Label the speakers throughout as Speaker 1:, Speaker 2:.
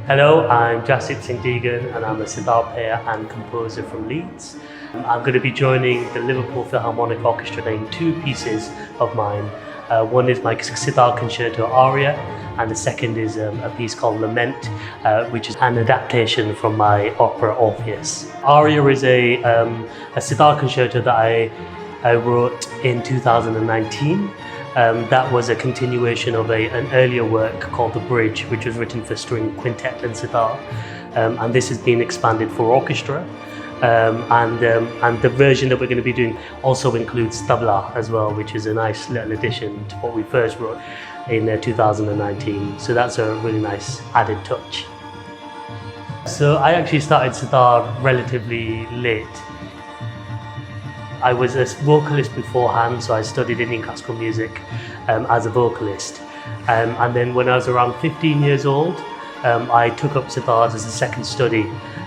Speaker 1: Hello, I'm Jasdeep Singh Degun and I'm a sitar player and composer from Leeds. I'm going to be joining the Liverpool Philharmonic Orchestra playing two pieces of mine. One is my Sitar Concerto Arya and the second is a piece called Lament, which is an adaptation from my opera Orpheus. Arya is a sitar concerto that I wrote in 2019. That was a continuation of an earlier work called The Bridge, which was written for string quintet and sitar, and this has been expanded for orchestra. And the version that we're going to be doing also includes tabla as well, which is a nice little addition to what we first wrote in 2019. So that's a really nice added touch. So I actually started sitar relatively late. I was a vocalist beforehand, so I studied Indian classical music as a vocalist. And then when I was around 15 years old, I took up sitar as a second study,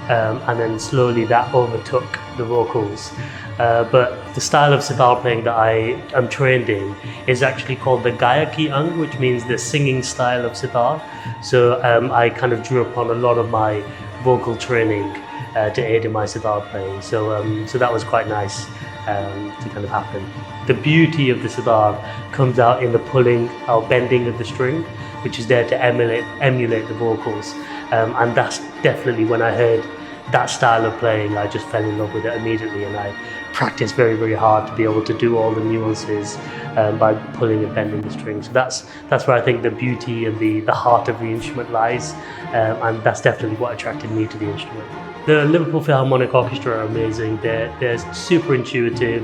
Speaker 1: and then slowly that overtook the vocals. But the style of sitar playing that I am trained in is actually called the Gayaki Ang, which means the singing style of sitar. So I kind of drew upon a lot of my vocal training to aid in my sitar playing. So that was quite nice to kind of happen. The beauty of the sitar comes out in the pulling or bending of the string, which is there to emulate the vocals. And that's definitely, when I heard that style of playing, I just fell in love with it immediately, and I practiced very, very hard to be able to do all the nuances by pulling and bending the string. So that's where I think the beauty and the heart of the instrument lies, and that's definitely what attracted me to the instrument. The Liverpool Philharmonic Orchestra are amazing. They're super intuitive,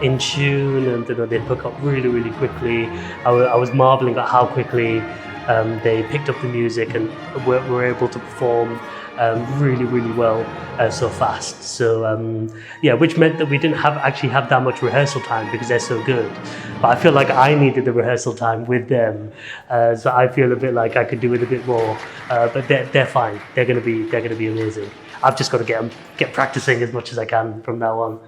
Speaker 1: in tune, and they pick up really, really quickly. I was marveling at how quickly they picked up the music and were able to perform really, really well so fast. So yeah, which meant that we didn't actually have that much rehearsal time because they're so good. But I feel like I needed the rehearsal time with them, so I feel a bit like I could do it a bit more. But they're fine. They're gonna be amazing. I've just got to get practicing as much as I can from now on.